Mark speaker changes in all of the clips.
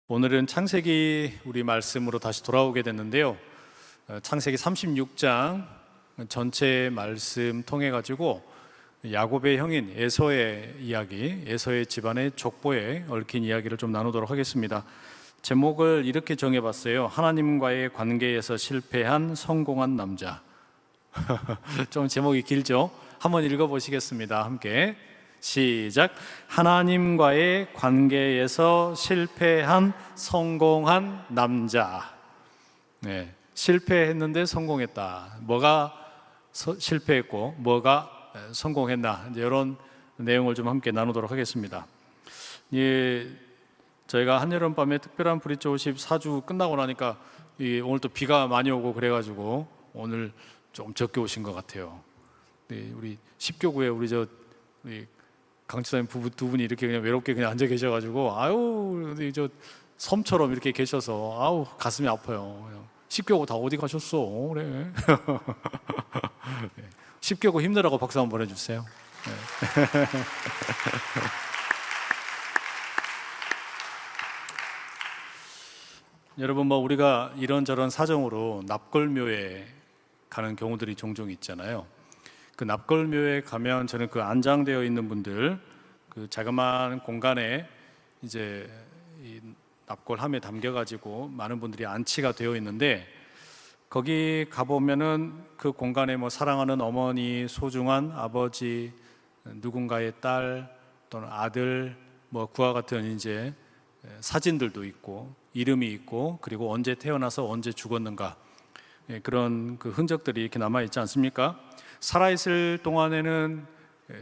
Speaker 1: 오늘은 창세기 우리 말씀으로 다시 돌아오게 됐는데요. 창세기 36장 전체 말씀 통해 가지고 야곱의 형인 에서의 이야기, 에서의 집안의 족보에 얽힌 이야기를 좀 나누도록 하겠습니다. 제목을 이렇게 정해봤어요. 하나님과의 관계에서 실패한 성공한 남자. 좀 제목이 길죠? 한번 읽어보시겠습니다. 함께 시작. 하나님과의 관계에서 실패한 성공한 남자. 네, 실패했는데 성공했다. 뭐가 실패했고 뭐가 성공했나, 이런 내용을 좀 함께 나누도록 하겠습니다. 예, 저희가 한여름밤에 특별한 브릿지 54주 끝나고 나니까 오늘 또 비가 많이 오고 그래가지고 오늘 좀 적게 오신 것 같아요. 네, 우리 10교구에 우리 강치사님 부부 두 분이 이렇게 그냥 외롭게 그냥 앉아 계셔가지고 아유, 저 섬처럼 이렇게 계셔서 아우 가슴이 아파요. 10교구 다 어디 가셨어? 그래. 네. 10교구 힘내라고 박수 한번 보내주세요. 네. 여러분, 우리가 이런저런 사정으로 납골묘에 가는 경우들이 종종 있잖아요. 그 납골묘에 가면 저는 그 안장되어 있는 분들, 그 자그마한 공간에 이제 이 납골함에 담겨가지고 많은 분들이 안치가 되어 있는데, 거기 가보면은 그 공간에 사랑하는 어머니, 소중한 아버지, 누군가의 딸 또는 아들, 그와 같은 이제 사진들도 있고 이름이 있고, 그리고 언제 태어나서 언제 죽었는가, 그런 그 흔적들이 이렇게 남아 있지 않습니까? 살아있을 동안에는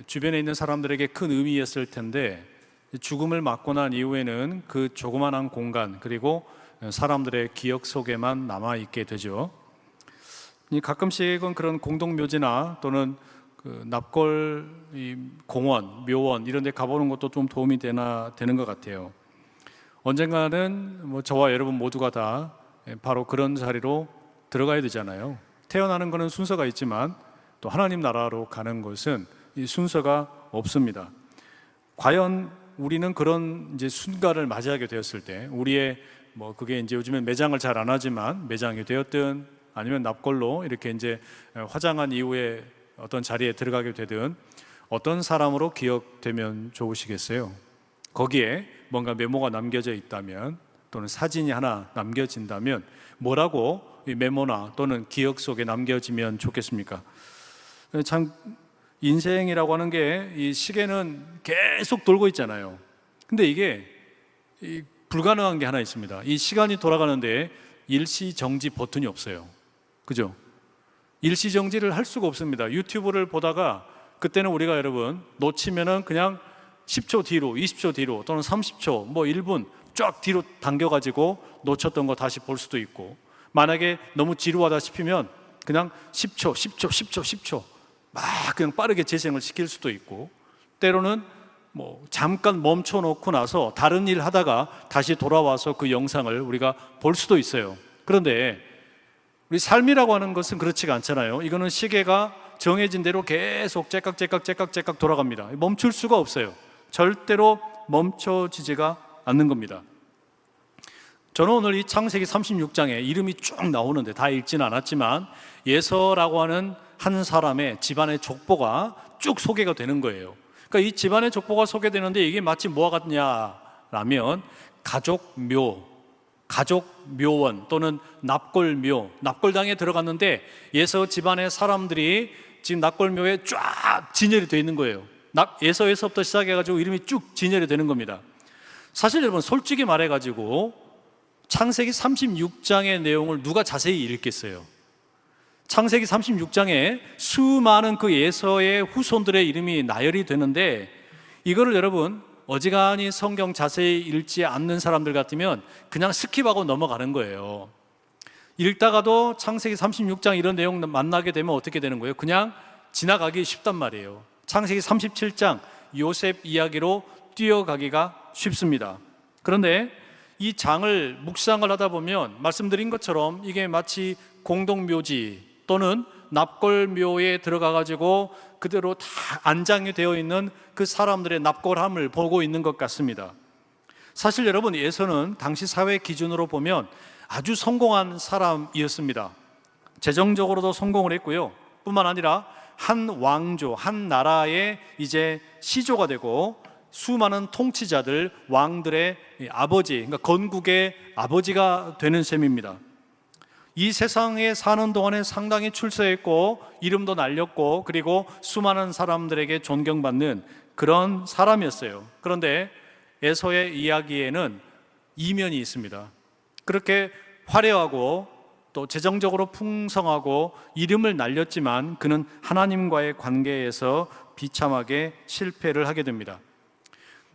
Speaker 1: 주변에 있는 사람들에게 큰 의미였을 텐데, 죽음을 맞고 난 이후에는 그 조그만한 공간, 그리고 사람들의 기억 속에만 남아있게 되죠. 가끔씩은 그런 공동묘지나 또는 그 납골 공원, 묘원 이런 데 가보는 것도 좀 도움이 되는 것 같아요. 언젠가는 저와 여러분 모두가 다 바로 그런 자리로 들어가야 되잖아요. 태어나는 것은 순서가 있지만 또 하나님 나라로 가는 것은 이 순서가 없습니다. 과연 우리는 그런 이제 순간을 맞이하게 되었을 때, 우리의 그게 이제 요즘엔 매장을 잘 안 하지만 매장이 되었든 아니면 납골로 이렇게 이제 화장한 이후에 어떤 자리에 들어가게 되든 어떤 사람으로 기억되면 좋으시겠어요? 거기에 뭔가 메모가 남겨져 있다면, 또는 사진이 하나 남겨진다면 뭐라고 이 메모나 또는 기억 속에 남겨지면 좋겠습니까? 참, 인생이라고 하는 게 이 시계는 계속 돌고 있잖아요. 근데 이게 불가능한 게 하나 있습니다. 이 시간이 돌아가는데 일시정지 버튼이 없어요. 그죠? 일시정지를 할 수가 없습니다. 유튜브를 보다가 그때는 우리가 여러분 놓치면은 그냥 10초 뒤로, 20초 뒤로, 또는 30초, 1분 쫙 뒤로 당겨가지고 놓쳤던 거 다시 볼 수도 있고, 만약에 너무 지루하다 싶으면 그냥 10초 막 그냥 빠르게 재생을 시킬 수도 있고, 때로는 잠깐 멈춰놓고 나서 다른 일 하다가 다시 돌아와서 그 영상을 우리가 볼 수도 있어요. 그런데 우리 삶이라고 하는 것은 그렇지가 않잖아요. 이거는 시계가 정해진 대로 계속 째깍 돌아갑니다. 멈출 수가 없어요. 절대로 멈춰지지가 않는 겁니다. 저는 오늘 이 창세기 36장에 이름이 쭉 나오는데 다 읽지는 않았지만 예서라고 하는 한 사람의 집안의 족보가 쭉 소개가 되는 거예요. 그러니까 이 집안의 족보가 소개되는데 이게 마치 뭐와 같냐라면 가족묘원 또는 납골묘, 납골당에 들어갔는데 예서 집안의 사람들이 지금 납골묘에 쫙 진열이 되어 있는 거예요. 예서에서부터 시작해가지고 이름이 쭉 진열이 되는 겁니다. 사실 여러분, 솔직히 말해가지고 창세기 36장의 내용을 누가 자세히 읽겠어요? 창세기 36장에 수많은 그 예서의 후손들의 이름이 나열이 되는데, 이거를 여러분 어지간히 성경 자세히 읽지 않는 사람들 같으면 그냥 스킵하고 넘어가는 거예요. 읽다가도 창세기 36장 이런 내용 만나게 되면 어떻게 되는 거예요? 그냥 지나가기 쉽단 말이에요. 창세기 37장 요셉 이야기로 뛰어가기가 쉽습니다. 그런데 이 장을 묵상을 하다 보면 말씀드린 것처럼 이게 마치 공동묘지 또는 납골묘에 들어가가지고 그대로 다 안장이 되어 있는 그 사람들의 납골함을 보고 있는 것 같습니다. 사실 여러분, 에서는 당시 사회 기준으로 보면 아주 성공한 사람이었습니다. 재정적으로도 성공을 했고요. 뿐만 아니라 한 왕조, 한 나라의 이제 시조가 되고 수많은 통치자들, 왕들의 아버지, 그러니까 건국의 아버지가 되는 셈입니다. 이 세상에 사는 동안에 상당히 출세했고 이름도 날렸고 그리고 수많은 사람들에게 존경받는 그런 사람이었어요. 그런데 에서의 이야기에는 이면이 있습니다. 그렇게 화려하고 또 재정적으로 풍성하고 이름을 날렸지만 그는 하나님과의 관계에서 비참하게 실패를 하게 됩니다.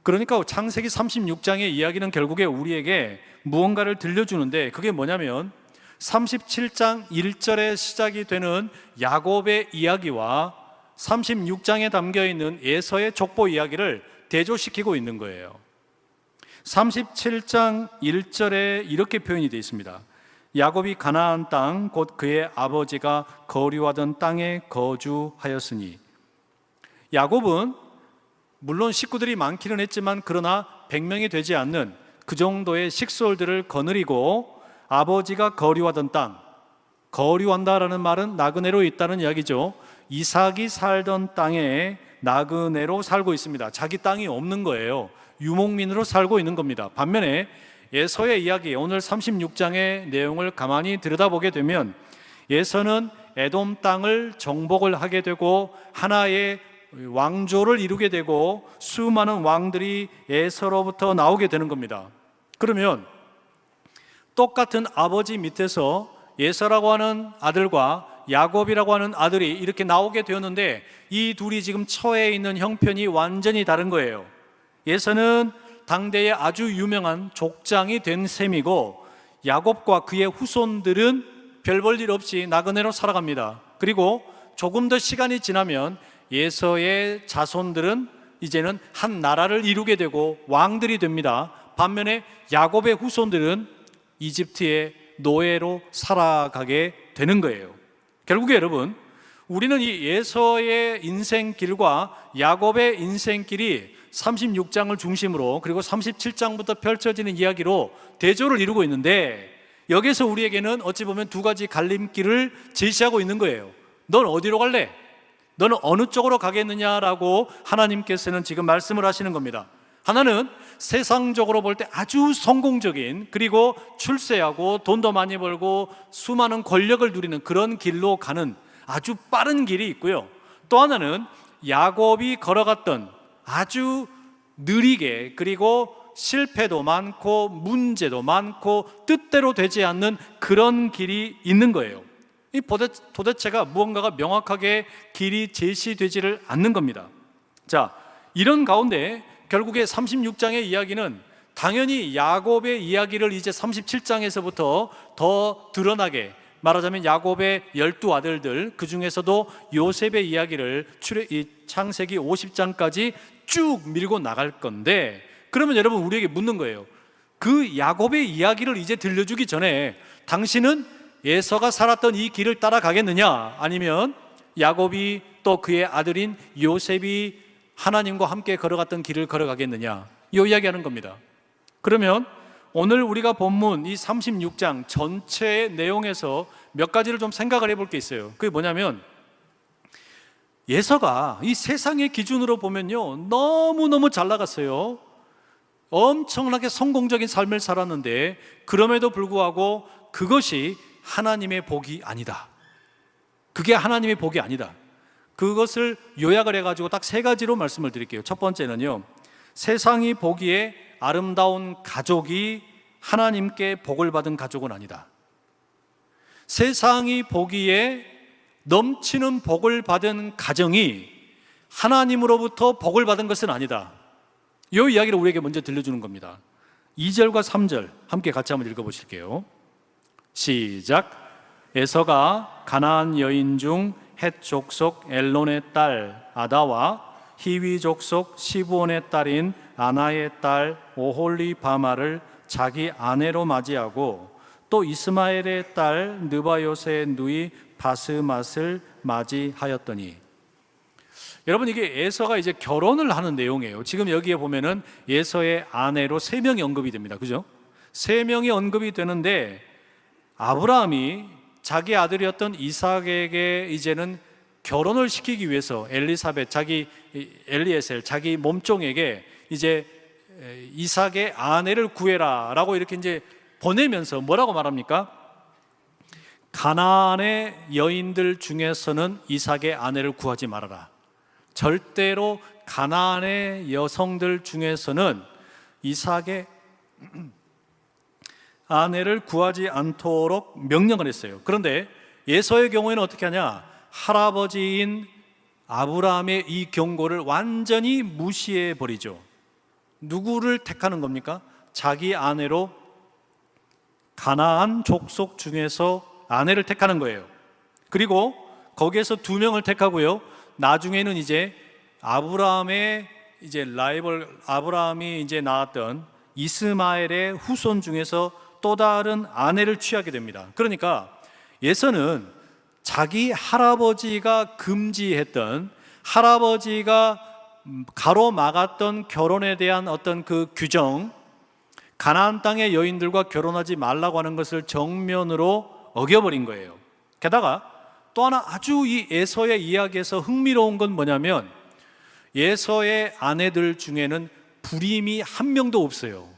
Speaker 1: 그러니까 창세기 36장의 이야기는 결국에 우리에게 무언가를 들려주는데, 그게 뭐냐면 37장 1절에 시작이 되는 야곱의 이야기와 36장에 담겨있는 에서의 족보 이야기를 대조시키고 있는 거예요. 37장 1절에 이렇게 표현이 되어 있습니다. 야곱이 가나안 땅 곧 그의 아버지가 거류하던 땅에 거주하였으니. 야곱은 물론 식구들이 많기는 했지만 그러나 100명이 되지 않는 그 정도의 식솔들을 거느리고 아버지가 거류하던 땅, 거류한다라는 말은 나그네로 있다는 이야기죠. 이삭이 살던 땅에 나그네로 살고 있습니다. 자기 땅이 없는 거예요. 유목민으로 살고 있는 겁니다. 반면에 에서의 이야기, 오늘 36장의 내용을 가만히 들여다보게 되면 에서는 에돔 땅을 정복을 하게 되고 하나의 왕조를 이루게 되고 수많은 왕들이 에서로부터 나오게 되는 겁니다. 그러면 똑같은 아버지 밑에서 에서라고 하는 아들과 야곱이라고 하는 아들이 이렇게 나오게 되었는데 이 둘이 지금 처해 있는 형편이 완전히 다른 거예요. 에서는 당대의 아주 유명한 족장이 된 셈이고 야곱과 그의 후손들은 별 볼 일 없이 나그네로 살아갑니다. 그리고 조금 더 시간이 지나면 에서의 자손들은 이제는 한 나라를 이루게 되고 왕들이 됩니다. 반면에 야곱의 후손들은 이집트의 노예로 살아가게 되는 거예요. 결국에 여러분, 우리는 이 에서의 인생길과 야곱의 인생길이 36장을 중심으로 그리고 37장부터 펼쳐지는 이야기로 대조를 이루고 있는데, 여기서 우리에게는 어찌 보면 두 가지 갈림길을 제시하고 있는 거예요. 넌 어디로 갈래? 너는 어느 쪽으로 가겠느냐라고 하나님께서는 지금 말씀을 하시는 겁니다. 하나는 세상적으로 볼 때 아주 성공적인, 그리고 출세하고 돈도 많이 벌고 수많은 권력을 누리는 그런 길로 가는 아주 빠른 길이 있고요. 또 하나는 야곱이 걸어갔던 아주 느리게, 그리고 실패도 많고 문제도 많고 뜻대로 되지 않는 그런 길이 있는 거예요. 이 도대체가 무언가가 명확하게 길이 제시되지를 않는 겁니다. 자, 이런 가운데 결국에 36장의 이야기는 당연히 야곱의 이야기를 이제 37장에서부터 더 드러나게, 말하자면 야곱의 12아들들, 그 중에서도 요셉의 이야기를 창세기 50장까지 쭉 밀고 나갈 건데, 그러면 여러분 우리에게 묻는 거예요. 그 야곱의 이야기를 이제 들려주기 전에 당신은 에서가 살았던 이 길을 따라가겠느냐, 아니면 야곱이 또 그의 아들인 요셉이 하나님과 함께 걸어갔던 길을 걸어가겠느냐, 이 이야기하는 겁니다. 그러면 오늘 우리가 본문 이 36장 전체의 내용에서 몇 가지를 좀 생각을 해볼 게 있어요. 그게 뭐냐면, 에서가 이 세상의 기준으로 보면요 너무너무 잘 나갔어요. 엄청나게 성공적인 삶을 살았는데 그럼에도 불구하고 그것이 하나님의 복이 아니다. 그게 하나님의 복이 아니다. 그것을 요약을 해가지고 딱 세 가지로 말씀을 드릴게요. 첫 번째는요, 세상이 보기에 아름다운 가족이 하나님께 복을 받은 가족은 아니다. 세상이 보기에 넘치는 복을 받은 가정이 하나님으로부터 복을 받은 것은 아니다. 이 이야기를 우리에게 먼저 들려주는 겁니다. 2절과 3절 함께 같이 한번 읽어보실게요. 시작. 에서가 가나안 여인 중 헷 족속 엘론의 딸 아다와 히위 족속 시브온의 딸인 아나의 딸 오홀리바마를 자기 아내로 맞이하고 또 이스마엘의 딸 느바요스의 누이 바스맛을 맞이하였더니, 여러분, 이게 에서가 이제 결혼을 하는 내용이에요. 지금 여기에 보면은 에서의 아내로 3명이 언급이 됩니다. 그죠? 3명이 언급이 되는데, 아브라함이 자기 아들이었던 이삭에게 이제는 결혼을 시키기 위해서 엘리사벳, 엘리에셀, 자기 몸종에게 이제 이삭의 아내를 구해라 라고 이렇게 이제 보내면서 뭐라고 말합니까? 가나안의 여인들 중에서는 이삭의 아내를 구하지 말아라. 절대로 가나안의 여성들 중에서는 이삭의 아내를 구하지 않도록 명령을 했어요. 그런데 에서의 경우에는 어떻게 하냐? 할아버지인 아브라함의 이 경고를 완전히 무시해 버리죠. 누구를 택하는 겁니까? 자기 아내로 가나안 족속 중에서 아내를 택하는 거예요. 그리고 거기에서 2명을 택하고요. 나중에는 이제 아브라함의 이제 라이벌, 아브라함이 이제 낳았던 이스마엘의 후손 중에서 또 다른 아내를 취하게 됩니다. 그러니까 에서는 자기 할아버지가 금지했던, 할아버지가 가로막았던 결혼에 대한 어떤 그 규정, 가나안 땅의 여인들과 결혼하지 말라고 하는 것을 정면으로 어겨버린 거예요. 게다가 또 하나 아주 이 에서의 이야기에서 흥미로운 건 뭐냐면, 에서의 아내들 중에는 불임이 한 명도 없어요.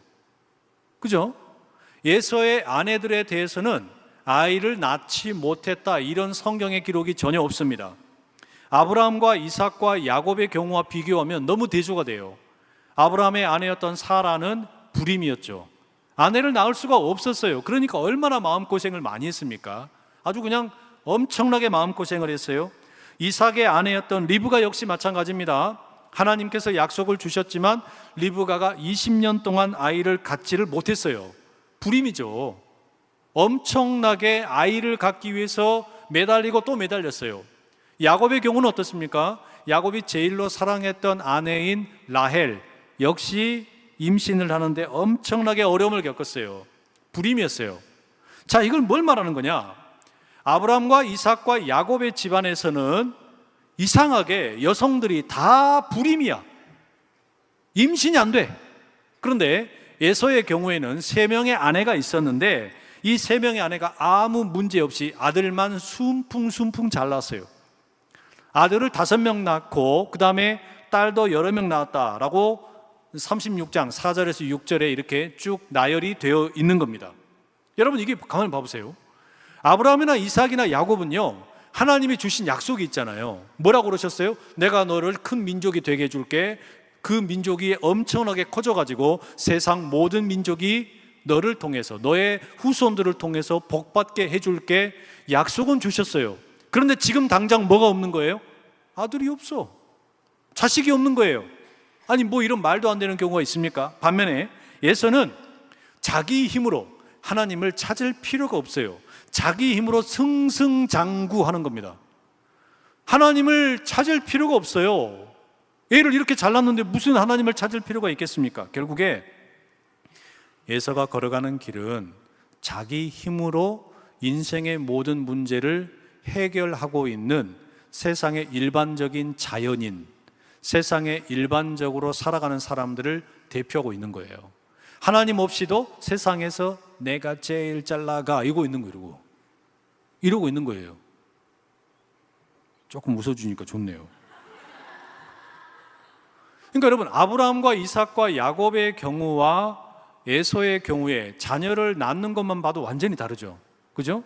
Speaker 1: 그죠? 에서의 아내들에 대해서는 아이를 낳지 못했다, 이런 성경의 기록이 전혀 없습니다. 아브라함과 이삭과 야곱의 경우와 비교하면 너무 대조가 돼요. 아브라함의 아내였던 사라는 불임이었죠. 아내를 낳을 수가 없었어요. 그러니까 얼마나 마음고생을 많이 했습니까? 아주 그냥 엄청나게 마음고생을 했어요. 이삭의 아내였던 리브가 역시 마찬가지입니다. 하나님께서 약속을 주셨지만 리브가가 20년 동안 아이를 갖지를 못했어요. 불임이죠. 엄청나게 아이를 갖기 위해서 매달리고 또 매달렸어요. 야곱의 경우는 어떻습니까? 야곱이 제일로 사랑했던 아내인 라헬 역시 임신을 하는데 엄청나게 어려움을 겪었어요. 불임이었어요. 자, 이걸 뭘 말하는 거냐? 아브라함과 이삭과 야곱의 집안에서는 이상하게 여성들이 다 불임이야. 임신이 안 돼. 그런데 에서의 경우에는 3명의 아내가 있었는데 이 3명의 아내가 아무 문제 없이 아들만 순풍순풍 잘 낳았어요. 아들을 5명 낳고 그 다음에 딸도 여러 명 낳았다라고 36장 4절에서 6절에 이렇게 쭉 나열이 되어 있는 겁니다. 여러분, 이게 가만히 봐보세요. 아브라함이나 이삭이나 야곱은요, 하나님이 주신 약속이 있잖아요. 뭐라고 그러셨어요? 내가 너를 큰 민족이 되게 해줄게. 그 민족이 엄청나게 커져가지고 세상 모든 민족이 너를 통해서, 너의 후손들을 통해서 복받게 해줄게. 약속은 주셨어요. 그런데 지금 당장 뭐가 없는 거예요? 아들이 없어. 자식이 없는 거예요. 아니, 뭐 이런 말도 안 되는 경우가 있습니까? 반면에 에서는 자기 힘으로 하나님을 찾을 필요가 없어요. 자기 힘으로 승승장구하는 겁니다. 하나님을 찾을 필요가 없어요. 애를 이렇게 잘났는데 무슨 하나님을 찾을 필요가 있겠습니까? 결국에 에서가 걸어가는 길은 자기 힘으로 인생의 모든 문제를 해결하고 있는 세상의 일반적인 자연인, 세상에 일반적으로 살아가는 사람들을 대표하고 있는 거예요. 하나님 없이도 세상에서 내가 제일 잘 나가 이러고 있는 거예요. 조금 웃어주니까 좋네요. 그러니까 여러분, 아브라함과 이삭과 야곱의 경우와 에서의 경우에 자녀를 낳는 것만 봐도 완전히 다르죠. 그죠?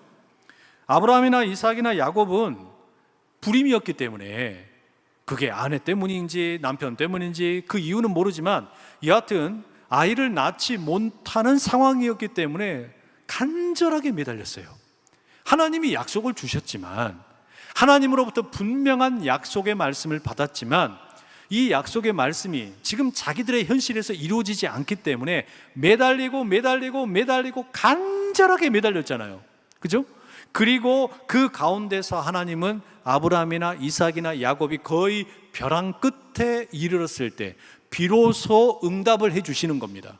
Speaker 1: 아브라함이나 이삭이나 야곱은 불임이었기 때문에, 그게 아내 때문인지 남편 때문인지 그 이유는 모르지만 여하튼 아이를 낳지 못하는 상황이었기 때문에 간절하게 매달렸어요. 하나님이 약속을 주셨지만, 하나님으로부터 분명한 약속의 말씀을 받았지만 이 약속의 말씀이 지금 자기들의 현실에서 이루어지지 않기 때문에 매달리고 간절하게 매달렸잖아요. 그죠? 그리고 그 가운데서 하나님은 아브라함이나 이삭이나 야곱이 거의 벼랑 끝에 이르렀을 때 비로소 응답을 해주시는 겁니다.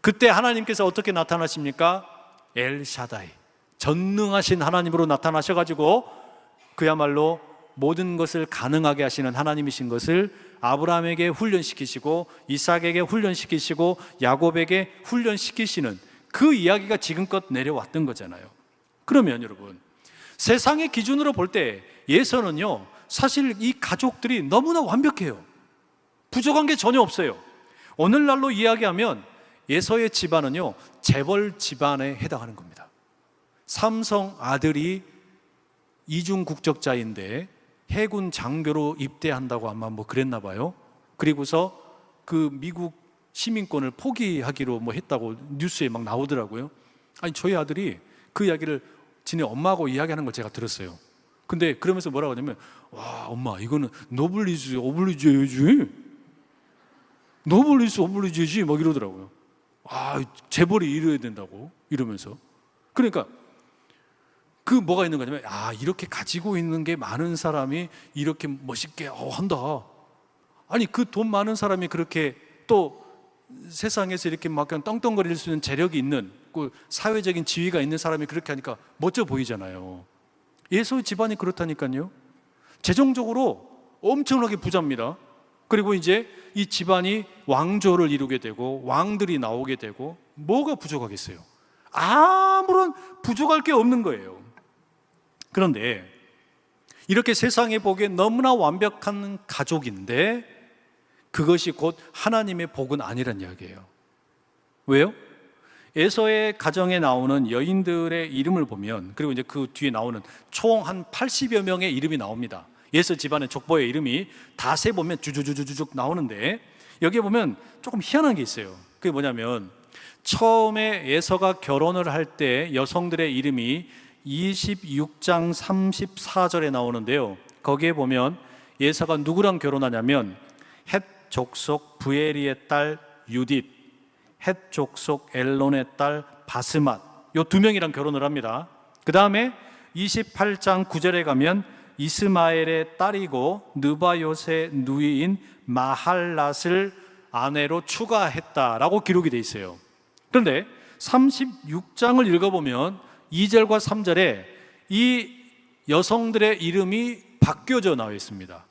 Speaker 1: 그때 하나님께서 어떻게 나타나십니까? 엘샤다이, 전능하신 하나님으로 나타나셔가지고 그야말로 모든 것을 가능하게 하시는 하나님이신 것을 아브라함에게 훈련시키시고 이삭에게 훈련시키시고 야곱에게 훈련시키시는 그 이야기가 지금껏 내려왔던 거잖아요. 그러면 여러분, 세상의 기준으로 볼 때 예서는요, 사실 이 가족들이 너무나 완벽해요. 부족한 게 전혀 없어요. 오늘날로 이야기하면 예서의 집안은요, 재벌 집안에 해당하는 겁니다. 삼성 아들이 이중 국적자인데 해군 장교로 입대한다고 아마 뭐 그랬나 봐요. 그리고서 그 미국 시민권을 포기하기로 뭐 했다고 뉴스에 막 나오더라고요. 아니, 저희 아들이 그 이야기를 지네 엄마하고 이야기하는 걸 제가 들었어요. 근데 그러면서 뭐라고 하냐면, 와, 엄마, 이거는 노블리스 오블리주지, 노블리스 오블리주지 막 이러더라고요. 아, 재벌이 이래야 된다고 이러면서. 그러니까 그 뭐가 있는 거냐면, 아, 이렇게 가지고 있는 게 많은 사람이 이렇게 멋있게 한다. 아니, 그 돈 많은 사람이 그렇게 또 세상에서 이렇게 막 그냥 떵떵거릴 수 있는 재력이 있는, 그 사회적인 지위가 있는 사람이 그렇게 하니까 멋져 보이잖아요. 예서의 집안이 그렇다니까요. 재정적으로 엄청나게 부자입니다. 그리고 이제 이 집안이 왕조를 이루게 되고 왕들이 나오게 되고, 뭐가 부족하겠어요? 아무런 부족할 게 없는 거예요. 그런데 이렇게 세상에 보기에 너무나 완벽한 가족인데 그것이 곧 하나님의 복은 아니란 이야기예요. 왜요? 에서의 가정에 나오는 여인들의 이름을 보면, 그리고 이제 그 뒤에 나오는 총 한 80여 명의 이름이 나옵니다. 에서 집안의 족보의 이름이 다 세보면 주주주주쭉 나오는데, 여기에 보면 조금 희한한 게 있어요. 그게 뭐냐면, 처음에 에서가 결혼을 할 때 여성들의 이름이 26장 34절에 나오는데요. 거기에 보면 에서가 누구랑 결혼하냐면 헷 족속 부에리의 딸 유딧, 헷 족속 엘론의 딸 바스맛, 요 두 명이랑 결혼을 합니다. 그 다음에 28장 9절에 가면 이스마엘의 딸이고 느바요의 누이인 마할랏을 아내로 추가했다라고 기록이 돼 있어요. 그런데 36장을 읽어보면 2절과 3절에 이 여성들의 이름이 바뀌어져 나와 있습니다.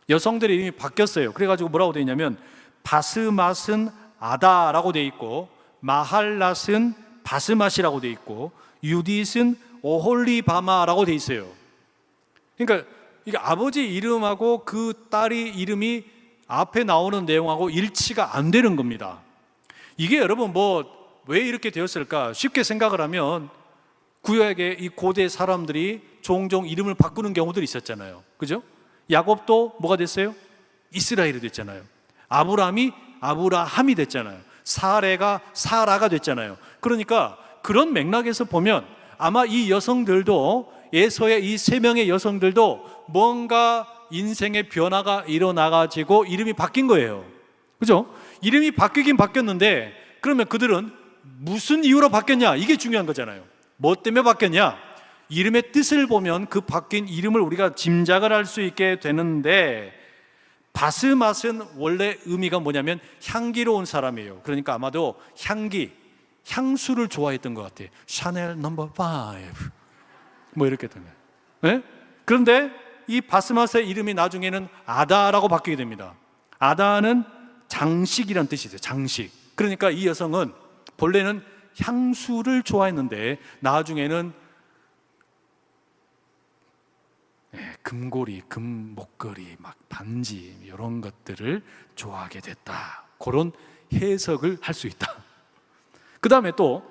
Speaker 1: 여성들의 이름이 바뀌었어요. 그래가지고 뭐라고 되어 있냐면 바스맛은 아다라고 되어 있고, 마할랏은 바스맛이라고 되어 있고, 유딧은 오홀리바마라고 되어 있어요. 그러니까 이게 아버지 이름하고 그 딸이 이름이 앞에 나오는 내용하고 일치가 안 되는 겁니다. 이게 여러분 뭐 왜 이렇게 되었을까? 쉽게 생각을 하면 구약의 이 고대 사람들이 종종 이름을 바꾸는 경우들이 있었잖아요. 그죠? 야곱도 뭐가 됐어요? 이스라엘이 됐잖아요. 아브라함이 아브라함이 됐잖아요. 사레가 사라가 됐잖아요. 그러니까 그런 맥락에서 보면 아마 이 여성들도, 에서의 이 세 명의 여성들도 뭔가 인생의 변화가 일어나가지고 이름이 바뀐 거예요. 그죠? 이름이 바뀌긴 바뀌었는데, 그러면 그들은 무슨 이유로 바뀌었냐? 이게 중요한 거잖아요. 뭐 때문에 바뀌었냐? 이름의 뜻을 보면 그 바뀐 이름을 우리가 짐작을 할 수 있게 되는데, 바스맛은 원래 의미가 뭐냐면 향기로운 사람이에요. 그러니까 아마도 향수를 좋아했던 것 같아요. 샤넬 넘버 5 뭐 이렇게 된 거예요. 네? 그런데 이 바스맛의 이름이 나중에는 아다라고 바뀌게 됩니다. 아다는 장식이란 뜻이 있어요. 장식. 그러니까 이 여성은 본래는 향수를 좋아했는데 나중에는 금고리, 금목걸이, 막 반지 이런 것들을 좋아하게 됐다. 그런 해석을 할 수 있다. 그 다음에 또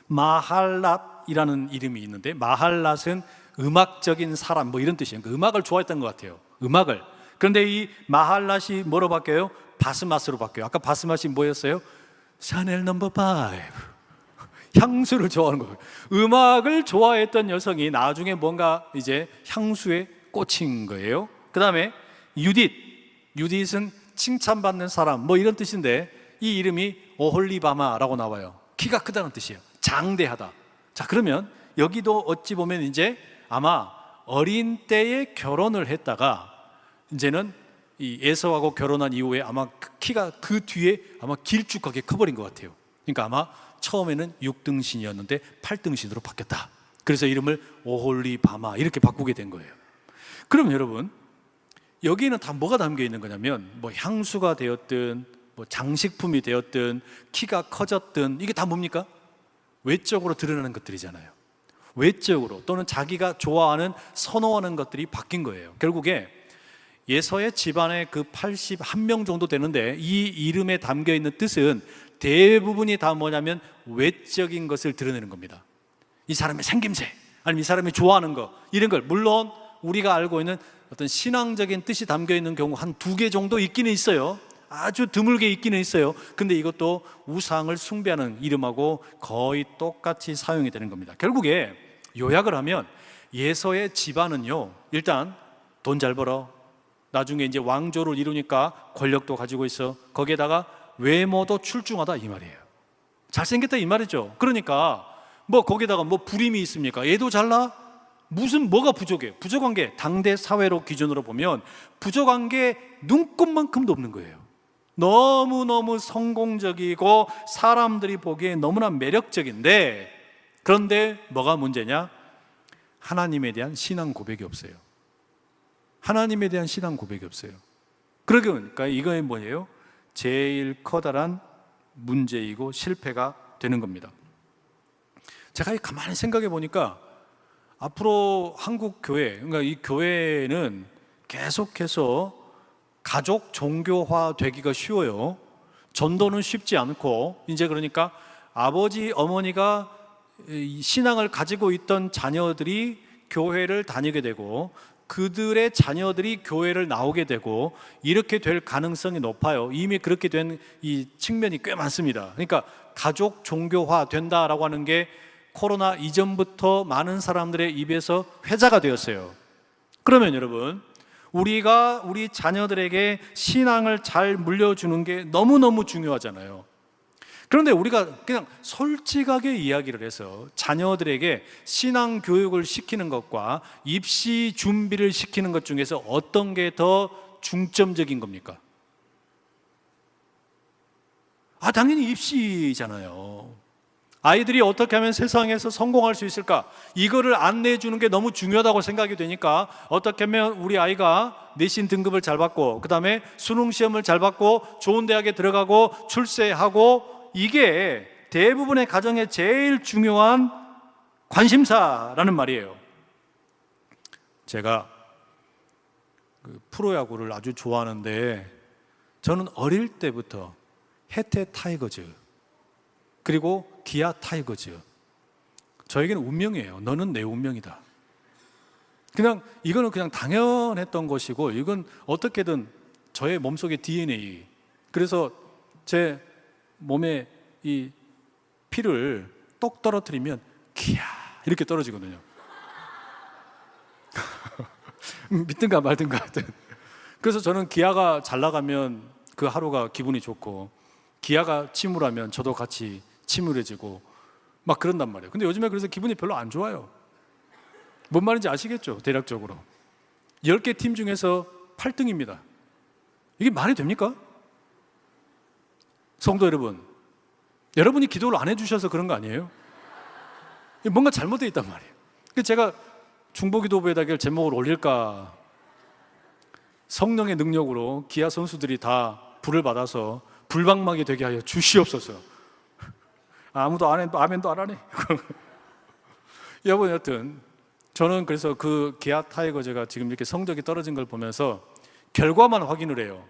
Speaker 1: 마할랏이라는 이름이 있는데, 마할랏은 음악적인 사람 뭐 이런 뜻이에요. 그러니까 음악을 좋아했던 것 같아요. 음악을. 그런데 이 마할랏이 뭐로 바뀌어요? 바스맛으로 바뀌어요. 아까 바스맛이 뭐였어요? 샤넬 넘버 5 향수를 좋아하는 거예요. 음악을 좋아했던 여성이 나중에 뭔가 이제 향수에 꽂힌 거예요. 그 다음에 유딧은 칭찬받는 사람 뭐 이런 뜻인데, 이 이름이 오홀리바마라고 나와요. 키가 크다는 뜻이에요. 장대하다. 자, 그러면 여기도 어찌 보면 이제 아마 어린 때에 결혼을 했다가 이제는 이 에서하고 결혼한 이후에 아마 키가 그 뒤에 아마 길쭉하게 커버린 것 같아요. 그러니까 아마 처음에는 6등신이었는데 8등신으로 바뀌었다. 그래서 이름을 오홀리바마 이렇게 바꾸게 된 거예요. 그럼 여러분, 여기에는 다 뭐가 담겨 있는 거냐면 뭐 향수가 되었든 뭐 장식품이 되었든 키가 커졌든 이게 다 뭡니까? 외적으로 드러나는 것들이잖아요. 외적으로 또는 자기가 좋아하는 선호하는 것들이 바뀐 거예요. 결국에 예서의 집안에 그 81명 정도 되는데 이 이름에 담겨 있는 뜻은 대부분이 다 뭐냐면 외적인 것을 드러내는 겁니다. 이 사람의 생김새, 아니면 이 사람이 좋아하는 거, 이런 걸, 물론 우리가 알고 있는 어떤 신앙적인 뜻이 담겨 있는 경우 한 2개 정도 있기는 있어요. 아주 드물게 있기는 있어요. 근데 이것도 우상을 숭배하는 이름하고 거의 똑같이 사용이 되는 겁니다. 결국에 요약을 하면 예서의 집안은요, 일단 돈 잘 벌어, 나중에 이제 왕조를 이루니까 권력도 가지고 있어, 거기에다가 외모도 출중하다 이 말이에요. 잘생겼다 이 말이죠. 그러니까 뭐 거기다가 뭐 부림이 있습니까? 얘도 잘나? 무슨 뭐가 부족해? 부족한 게 당대 사회로 기준으로 보면 부족한 게 눈꼽만큼도 없는 거예요. 너무너무 성공적이고 사람들이 보기에 너무나 매력적인데, 그런데 뭐가 문제냐? 하나님에 대한 신앙 고백이 없어요. 하나님에 대한 신앙 고백이 없어요. 그러니까 이거는 뭐예요? 제일 커다란 문제이고 실패가 되는 겁니다. 제가 가만히 생각해 보니까 앞으로 한국 교회, 그러니까 이 교회는 계속해서 가족 종교화 되기가 쉬워요. 전도는 쉽지 않고, 이제 그러니까 아버지, 어머니가 신앙을 가지고 있던 자녀들이 교회를 다니게 되고 그들의 자녀들이 교회를 나오게 되고 이렇게 될 가능성이 높아요. 이미 그렇게 된 이 측면이 꽤 많습니다. 그러니까 가족 종교화 된다라고 하는 게 코로나 이전부터 많은 사람들의 입에서 회자가 되었어요. 그러면 여러분, 우리가 우리 자녀들에게 신앙을 잘 물려주는 게 너무너무 중요하잖아요. 그런데 우리가 그냥 솔직하게 이야기를 해서 자녀들에게 신앙 교육을 시키는 것과 입시 준비를 시키는 것 중에서 어떤 게 더 중점적인 겁니까? 당연히 입시잖아요. 아이들이 어떻게 하면 세상에서 성공할 수 있을까? 이거를 안내해 주는 게 너무 중요하다고 생각이 되니까 어떻게 하면 우리 아이가 내신 등급을 잘 받고 그 다음에 수능 시험을 잘 받고 좋은 대학에 들어가고 출세하고, 이게 대부분의 가정의 제일 중요한 관심사라는 말이에요. 제가 프로야구를 아주 좋아하는데 저는 어릴 때부터 해태 타이거즈 그리고 기아 타이거즈, 저에게는 운명이에요. 너는 내 운명이다. 그냥 이거는 그냥 당연했던 것이고, 이건 어떻게든 저의 몸속의 DNA, 그래서 제 몸에 이 피를 똑 떨어뜨리면 기야 이렇게 떨어지거든요. 믿든가 말든가 하여튼. 그래서 저는 기아가 잘 나가면 그 하루가 기분이 좋고, 기아가 침울하면 저도 같이 침울해지고 막 그런단 말이에요. 근데 요즘에 그래서 기분이 별로 안 좋아요. 뭔 말인지 아시겠죠? 대략적으로 10개 팀 중에서 8등입니다. 이게 말이 됩니까? 성도 여러분, 여러분이 기도를 안 해주셔서 그런 거 아니에요? 뭔가 잘못되어 있단 말이에요. 제가 중보기도부에다가 제목을 올릴까, 성령의 능력으로 기아 선수들이 다 불을 받아서 불방망이 되게 하여 주시옵소서. 아무도 아멘도 안 하네. 여러분, 여튼 저는 그래서 그 기아 타이거즈가 지금 이렇게 성적이 떨어진 걸 보면서 결과만 확인을 해요.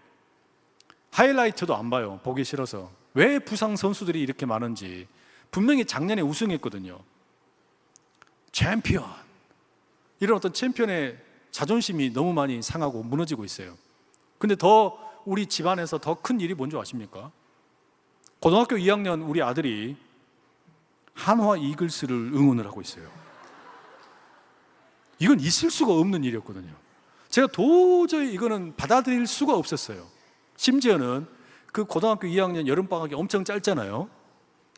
Speaker 1: 하이라이트도 안 봐요. 보기 싫어서. 왜 부상 선수들이 이렇게 많은지. 분명히 작년에 우승했거든요. 챔피언, 이런 어떤 챔피언의 자존심이 너무 많이 상하고 무너지고 있어요. 근데 더 우리 집안에서 더 큰 일이 뭔지 아십니까? 고등학교 2학년 우리 아들이 한화 이글스를 응원을 하고 있어요. 이건 있을 수가 없는 일이었거든요. 제가 도저히 이거는 받아들일 수가 없었어요. 심지어는 그 고등학교 2학년 여름방학이 엄청 짧잖아요.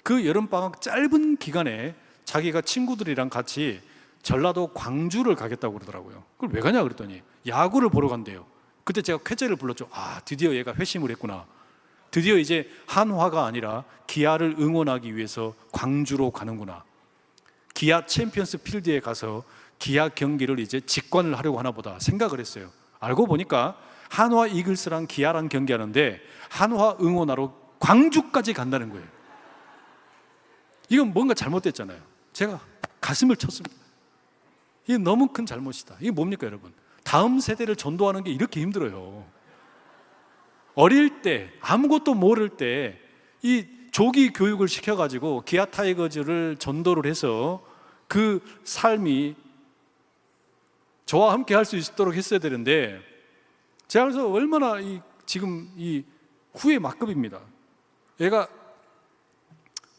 Speaker 1: 그 여름방학 짧은 기간에 자기가 친구들이랑 같이 전라도 광주를 가겠다고 그러더라고요. 그걸 왜 가냐 그랬더니 야구를 보러 간대요. 그때 제가 쾌재를 불렀죠. 드디어 얘가 회심을 했구나. 드디어 이제 한화가 아니라 기아를 응원하기 위해서 광주로 가는구나. 기아 챔피언스 필드에 가서 기아 경기를 이제 직관을 하려고 하나 보다 생각을 했어요. 알고 보니까 한화 이글스랑 기아랑 경기하는데 한화 응원하러 광주까지 간다는 거예요. 이건 뭔가 잘못됐잖아요. 제가 가슴을 쳤습니다. 이게 너무 큰 잘못이다. 이게 뭡니까 여러분? 다음 세대를 전도하는 게 이렇게 힘들어요. 어릴 때 아무것도 모를 때 이 조기 교육을 시켜가지고 기아 타이거즈를 전도를 해서 그 삶이 저와 함께 할 수 있도록 했어야 되는데, 제가 그래서 얼마나 지금 이 후회 막급입니다. 얘가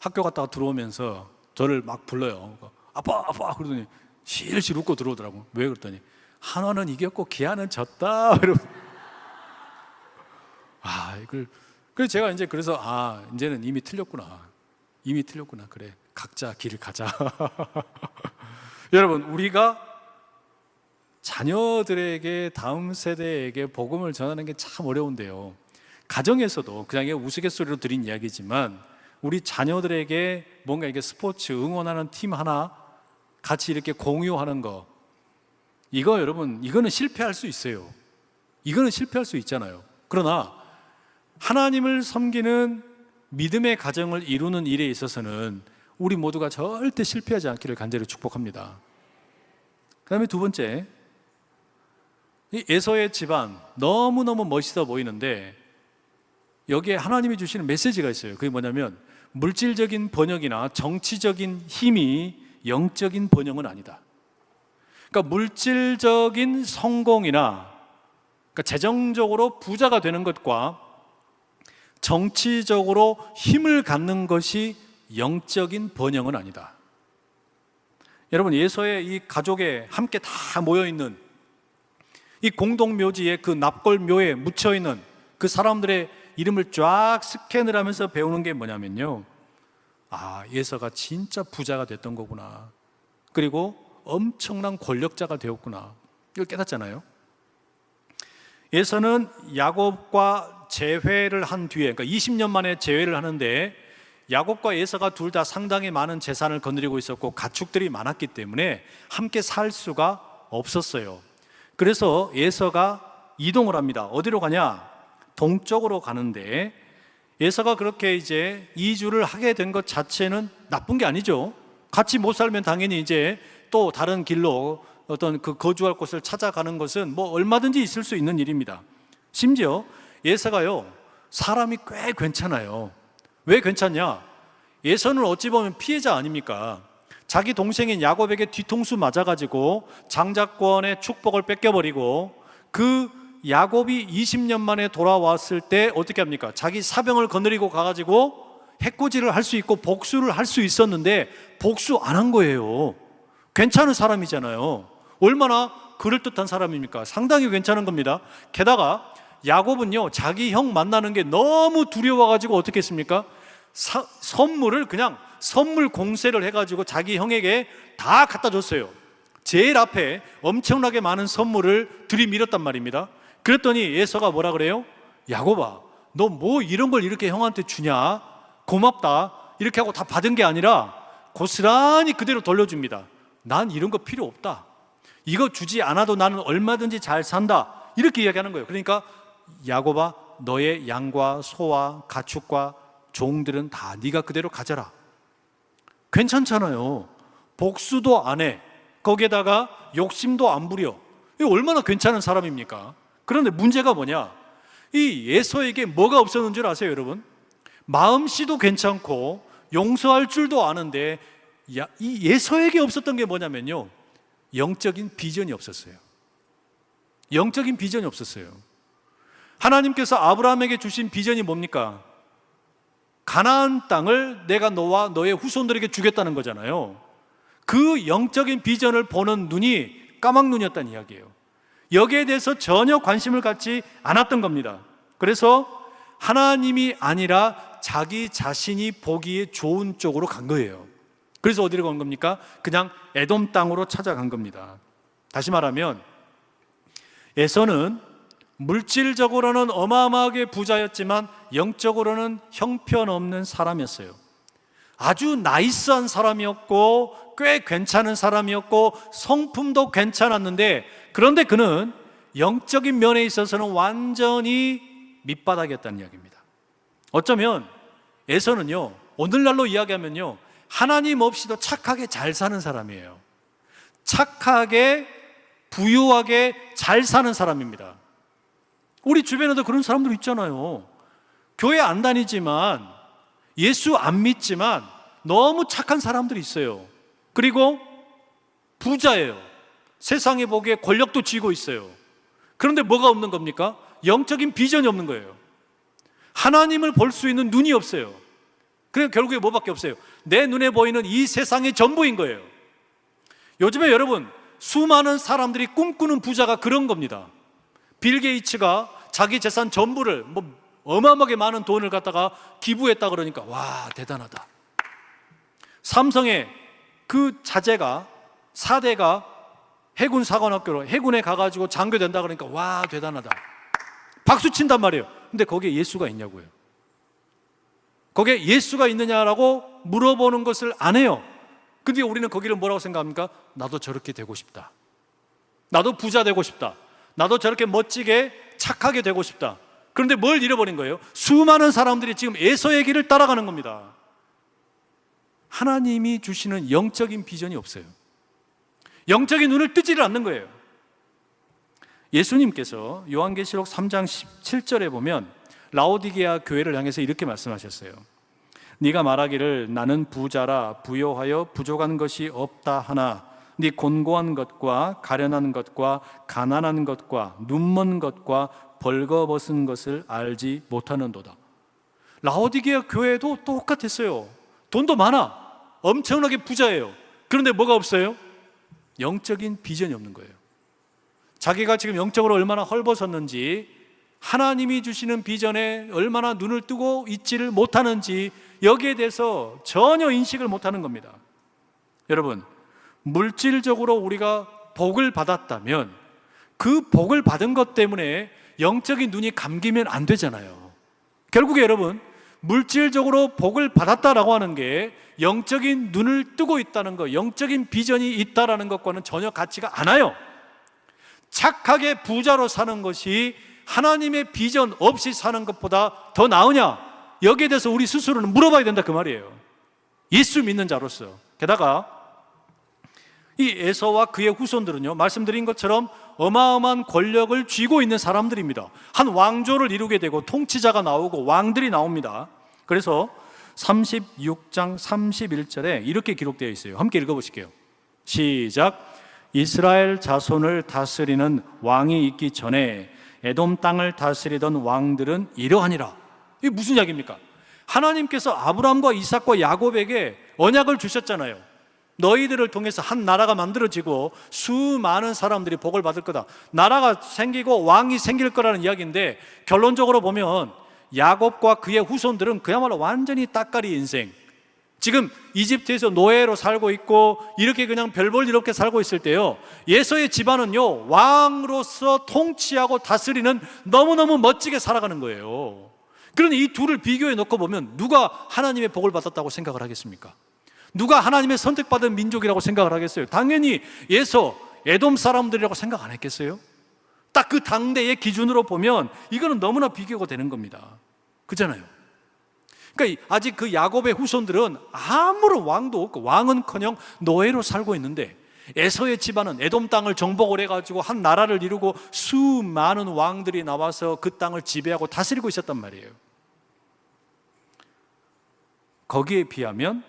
Speaker 1: 학교 갔다가 들어오면서 저를 막 불러요. 아빠 아빠 그러더니 실실 웃고 들어오더라고. 왜 그랬더니 한화는 이겼고 기아는 졌다. 이걸 그래서 제가 이제 이제는 이미 틀렸구나. 그래, 각자 길을 가자. 여러분, 우리가 자녀들에게, 다음 세대에게 복음을 전하는 게 참 어려운데요. 가정에서도 그냥 우스갯소리로 드린 이야기지만 우리 자녀들에게 뭔가 이게 스포츠 응원하는 팀 하나 같이 이렇게 공유하는 거, 이거 여러분, 이거는 실패할 수 있어요. 이거는 실패할 수 있잖아요. 그러나 하나님을 섬기는 믿음의 가정을 이루는 일에 있어서는 우리 모두가 절대 실패하지 않기를 간절히 축복합니다. 그 다음에 두 번째, 이 에서의 집안 너무너무 멋있어 보이는데 여기에 하나님이 주시는 메시지가 있어요. 그게 뭐냐면 물질적인 번영이나 정치적인 힘이 영적인 번영은 아니다. 그러니까 물질적인 성공이나, 그러니까 재정적으로 부자가 되는 것과 정치적으로 힘을 갖는 것이 영적인 번영은 아니다. 여러분, 예서의 이 가족에 함께 다 모여있는 이 공동묘지에 그 납골묘에 묻혀있는 그 사람들의 이름을 쫙 스캔을 하면서 배우는 게 뭐냐면요, 예서가 진짜 부자가 됐던 거구나, 그리고 엄청난 권력자가 되었구나, 이걸 깨닫잖아요. 예서는 야곱과 재회를 한 뒤에, 그러니까 20년 만에 재회를 하는데 야곱과 에서가 둘 다 상당히 많은 재산을 거느리고 있었고 가축들이 많았기 때문에 함께 살 수가 없었어요. 그래서 에서가 이동을 합니다. 어디로 가냐? 동쪽으로 가는데, 에서가 그렇게 이제 이주를 하게 된 것 자체는 나쁜 게 아니죠. 같이 못 살면 당연히 이제 또 다른 길로 어떤 그 거주할 곳을 찾아가는 것은 뭐 얼마든지 있을 수 있는 일입니다. 심지어 에서가요, 사람이 꽤 괜찮아요. 왜 괜찮냐? 에서는 어찌 보면 피해자 아닙니까? 자기 동생인 야곱에게 뒤통수 맞아가지고 장자권의 축복을 뺏겨버리고, 그 야곱이 20년 만에 돌아왔을 때 어떻게 합니까? 자기 사병을 거느리고 가가지고 해코지를 할 수 있고 복수를 할 수 있었는데 복수 안 한 거예요. 괜찮은 사람이잖아요. 얼마나 그럴듯한 사람입니까? 상당히 괜찮은 겁니다. 게다가 야곱은요, 자기 형 만나는 게 너무 두려워가지고 어떻게 했습니까? 선물을 그냥 선물 공세를 해가지고 자기 형에게 다 갖다 줬어요. 제일 앞에 엄청나게 많은 선물을 들이밀었단 말입니다. 그랬더니 에서가 뭐라 그래요? 야곱아, 너 뭐 이런 걸 이렇게 형한테 주냐? 고맙다. 이렇게 하고 다 받은 게 아니라 고스란히 그대로 돌려줍니다. 난 이런 거 필요 없다. 이거 주지 않아도 나는 얼마든지 잘 산다. 이렇게 이야기하는 거예요. 그러니까 야곱아, 너의 양과 소와 가축과 종들은 다 네가 그대로 가져라. 괜찮잖아요. 복수도 안 해. 거기에다가 욕심도 안 부려. 이거 얼마나 괜찮은 사람입니까? 그런데 문제가 뭐냐? 이 에서에게 뭐가 없었는 줄 아세요, 여러분? 마음씨도 괜찮고 용서할 줄도 아는데 이 에서에게 없었던 게 뭐냐면요, 영적인 비전이 없었어요. 영적인 비전이 없었어요. 하나님께서 아브라함에게 주신 비전이 뭡니까? 가나안 땅을 내가 너와 너의 후손들에게 주겠다는 거잖아요. 그 영적인 비전을 보는 눈이 까막눈이었다는 이야기예요. 여기에 대해서 전혀 관심을 갖지 않았던 겁니다. 그래서 하나님이 아니라 자기 자신이 보기에 좋은 쪽으로 간 거예요. 그래서 어디로 간 겁니까? 그냥 에돔 땅으로 찾아간 겁니다. 다시 말하면 에서는 물질적으로는 어마어마하게 부자였지만 영적으로는 형편없는 사람이었어요. 아주 나이스한 사람이었고 꽤 괜찮은 사람이었고 성품도 괜찮았는데, 그런데 그는 영적인 면에 있어서는 완전히 밑바닥이었다는 이야기입니다. 어쩌면 에서는요, 오늘날로 이야기하면요, 하나님 없이도 착하게 잘 사는 사람이에요. 착하게 부유하게 잘 사는 사람입니다. 우리 주변에도 그런 사람들 있잖아요. 교회 안 다니지만, 예수 안 믿지만 너무 착한 사람들이 있어요. 그리고 부자예요. 세상에 보기에 권력도 쥐고 있어요. 그런데 뭐가 없는 겁니까? 영적인 비전이 없는 거예요. 하나님을 볼 수 있는 눈이 없어요. 그래서 결국에 뭐밖에 없어요? 내 눈에 보이는 이 세상의 전부인 거예요. 요즘에 여러분, 수많은 사람들이 꿈꾸는 부자가 그런 겁니다. 빌 게이츠가 자기 재산 전부를 어마어마하게 많은 돈을 갖다가 기부했다 그러니까 와, 대단하다. 삼성의 그 자제가 4대가 해군 사관학교로 해군에 가가지고 장교된다 그러니까 와, 대단하다. 박수 친단 말이에요. 근데 거기에 예수가 있냐고요. 거기에 예수가 있느냐라고 물어보는 것을 안 해요. 근데 우리는 거기를 뭐라고 생각합니까? 나도 저렇게 되고 싶다. 나도 부자 되고 싶다. 나도 저렇게 멋지게 착하게 되고 싶다. 그런데 뭘 잃어버린 거예요? 수많은 사람들이 지금 에서의 길을 따라가는 겁니다. 하나님이 주시는 영적인 비전이 없어요. 영적인 눈을 뜨지를 않는 거예요. 예수님께서 요한계시록 3장 17절에 보면 라오디게아 교회를 향해서 이렇게 말씀하셨어요. 네가 말하기를 나는 부자라 부요하여 부족한 것이 없다 하나 네 곤고한 것과 가련한 것과 가난한 것과 눈먼 것과 벌거벗은 것을 알지 못하는도다. 라오디게아 교회도 똑같았어요. 돈도 많아. 엄청나게 부자예요. 그런데 뭐가 없어요? 영적인 비전이 없는 거예요. 자기가 지금 영적으로 얼마나 헐벗었는지, 하나님이 주시는 비전에 얼마나 눈을 뜨고 있지를 못하는지, 여기에 대해서 전혀 인식을 못하는 겁니다. 여러분, 물질적으로 우리가 복을 받았다면 그 복을 받은 것 때문에 영적인 눈이 감기면 안 되잖아요. 결국에 여러분, 물질적으로 복을 받았다라고 하는 게 영적인 눈을 뜨고 있다는 것, 영적인 비전이 있다라는 것과는 전혀 같지가 않아요. 착하게 부자로 사는 것이 하나님의 비전 없이 사는 것보다 더 나으냐? 여기에 대해서 우리 스스로는 물어봐야 된다 그 말이에요. 예수 믿는 자로서. 게다가 이 에서와 그의 후손들은요, 말씀드린 것처럼 어마어마한 권력을 쥐고 있는 사람들입니다. 한 왕조를 이루게 되고 통치자가 나오고 왕들이 나옵니다. 그래서 36장 31절에 이렇게 기록되어 있어요. 함께 읽어보실게요. 시작. 이스라엘 자손을 다스리는 왕이 있기 전에 에돔 땅을 다스리던 왕들은 이러하니라. 이게 무슨 이야기입니까? 하나님께서 아브라함과 이삭과 야곱에게 언약을 주셨잖아요. 너희들을 통해서 한 나라가 만들어지고 수많은 사람들이 복을 받을 거다. 나라가 생기고 왕이 생길 거라는 이야기인데, 결론적으로 보면 야곱과 그의 후손들은 그야말로 완전히 따까리 인생, 지금 이집트에서 노예로 살고 있고 이렇게 그냥 별 볼 일 없게 살고 있을 때요, 에서의 집안은요, 왕으로서 통치하고 다스리는 너무너무 멋지게 살아가는 거예요. 그런데 이 둘을 비교해 놓고 보면 누가 하나님의 복을 받았다고 생각을 하겠습니까? 누가 하나님의 선택받은 민족이라고 생각을 하겠어요? 당연히 에서, 에돔 사람들이라고 생각 안 했겠어요? 딱 그 당대의 기준으로 보면 이거는 너무나 비교가 되는 겁니다. 그잖아요. 그러니까 아직 그 야곱의 후손들은 아무런 왕도 없고 왕은커녕 노예로 살고 있는데, 에서의 집안은 에돔 땅을 정복을 해가지고 한 나라를 이루고 수많은 왕들이 나와서 그 땅을 지배하고 다스리고 있었단 말이에요. 거기에 비하면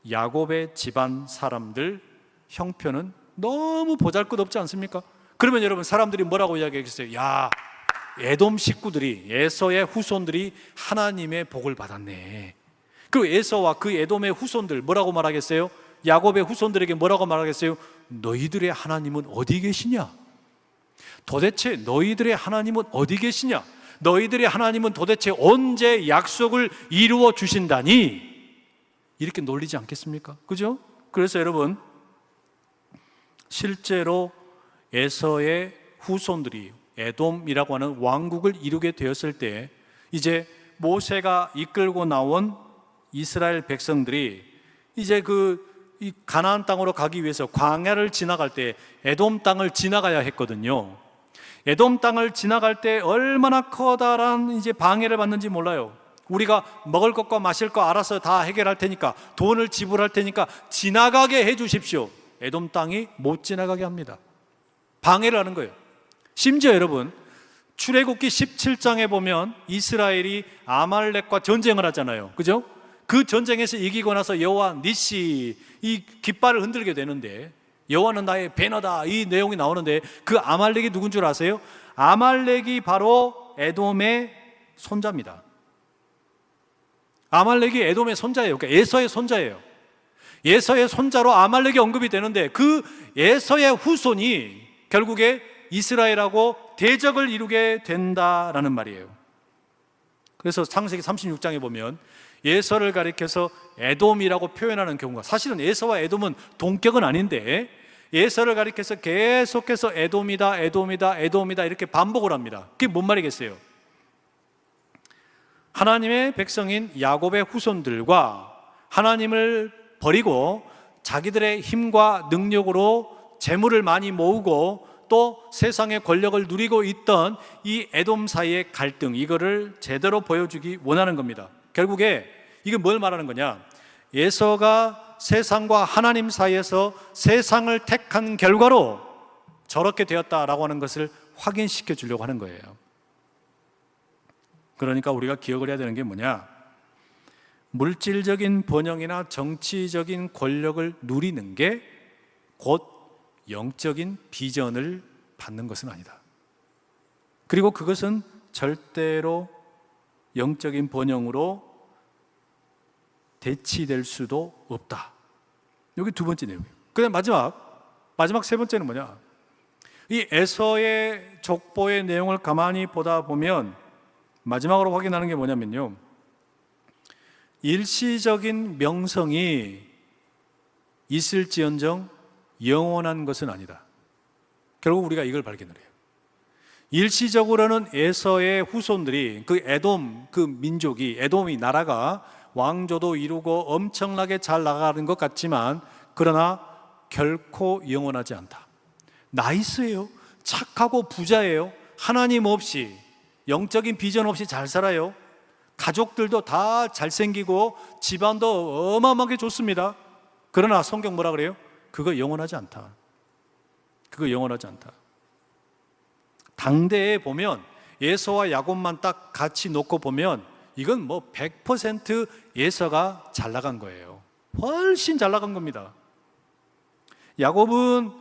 Speaker 1: 야곱의 집안 사람들 형편은 너무 보잘것없지 않습니까? 그러면 여러분, 사람들이 뭐라고 이야기하겠어요? 야, 에돔 식구들이, 에서의 후손들이 하나님의 복을 받았네. 그리고 에서와 그 에돔의 후손들 뭐라고 말하겠어요? 야곱의 후손들에게 뭐라고 말하겠어요? 너희들의 하나님은 어디 계시냐? 도대체 너희들의 하나님은 어디 계시냐? 너희들의 하나님은 도대체 언제 약속을 이루어 주신다니? 이렇게 놀리지 않겠습니까? 그죠? 그래서 여러분, 실제로 에서의 후손들이 에돔이라고 하는 왕국을 이루게 되었을 때, 이제 모세가 이끌고 나온 이스라엘 백성들이 이제 이 가나안 땅으로 가기 위해서 광야를 지나갈 때 에돔 땅을 지나가야 했거든요. 에돔 땅을 지나갈 때 얼마나 커다란 이제 방해를 받는지 몰라요. 우리가 먹을 것과 마실 거 알아서 다 해결할 테니까, 돈을 지불할 테니까 지나가게 해 주십시오. 에돔 땅이 못 지나가게 합니다. 방해를 하는 거예요. 심지어 여러분, 출애굽기 17장에 보면 이스라엘이 아말렉과 전쟁을 하잖아요. 그죠? 그 전쟁에서 이기고 나서 여호와 니시, 이 깃발을 흔들게 되는데, 여호와는 나의 배너다, 이 내용이 나오는데, 그 아말렉이 누군 줄 아세요? 아말렉이 바로 에돔의 손자입니다. 아말렉이 에돔의 손자예요. 그러니까 에서의 손자예요. 에서의 손자로 아말렉이 언급이 되는데, 그 에서의 후손이 결국에 이스라엘하고 대적을 이루게 된다라는 말이에요. 그래서 창세기 36장에 보면 에서를 가리켜서 에돔이라고 표현하는 경우가, 사실은 에서와 에돔은 동격은 아닌데 에서를 가리켜서 계속해서 에돔이다, 에돔이다, 에돔이다 이렇게 반복을 합니다. 그게 뭔 말이겠어요? 하나님의 백성인 야곱의 후손들과 하나님을 버리고 자기들의 힘과 능력으로 재물을 많이 모으고 또 세상의 권력을 누리고 있던 이 에돔 사이의 갈등, 이거를 제대로 보여주기 원하는 겁니다. 결국에 이게 뭘 말하는 거냐? 에서가 세상과 하나님 사이에서 세상을 택한 결과로 저렇게 되었다라고 하는 것을 확인시켜 주려고 하는 거예요. 그러니까 우리가 기억을 해야 되는 게 뭐냐? 물질적인 번영이나 정치적인 권력을 누리는 게 곧 영적인 비전을 받는 것은 아니다. 그리고 그것은 절대로 영적인 번영으로 대치될 수도 없다. 여기 두 번째 내용이에요. 그다음 마지막 세 번째는 뭐냐? 이 에서의 족보의 내용을 가만히 보다 보면 마지막으로 확인하는 게 뭐냐면요, 일시적인 명성이 있을지언정 영원한 것은 아니다. 결국 우리가 이걸 발견을 해요. 일시적으로는 에서의 후손들이, 그 에돔, 그 민족이, 에돔이 나라가 왕조도 이루고 엄청나게 잘 나가는 것 같지만, 그러나 결코 영원하지 않다. 나이스예요. 착하고 부자예요. 하나님 없이, 영적인 비전 없이 잘 살아요. 가족들도 다 잘생기고 집안도 어마어마하게 좋습니다. 그러나 성경 뭐라 그래요? 그거 영원하지 않다. 그거 영원하지 않다. 당대에 보면 에서와 야곱만 딱 같이 놓고 보면 이건 뭐 100% 에서가 잘 나간 거예요. 훨씬 잘 나간 겁니다. 야곱은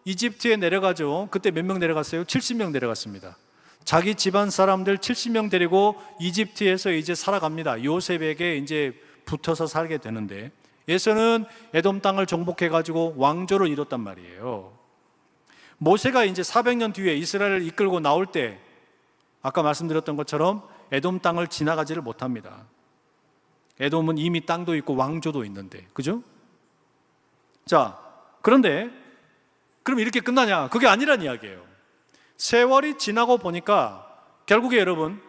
Speaker 1: 이집트에 내려가죠. 그때 몇 명 내려갔어요? 70명 내려갔습니다. 자기 집안 사람들 70명 데리고 이집트에서 이제 살아갑니다. 요셉에게 이제 붙어서 살게 되는데, 에서는 에돔 땅을 정복해가지고 왕조를 이뤘단 말이에요. 모세가 이제 400년 뒤에 이스라엘을 이끌고 나올 때 아까 말씀드렸던 것처럼 에돔 땅을 지나가지를 못합니다. 에돔은 이미 땅도 있고 왕조도 있는데, 그죠? 자, 그런데 그럼 이렇게 끝나냐? 그게 아니란 이야기예요. 세월이 지나고 보니까 결국에 여러분,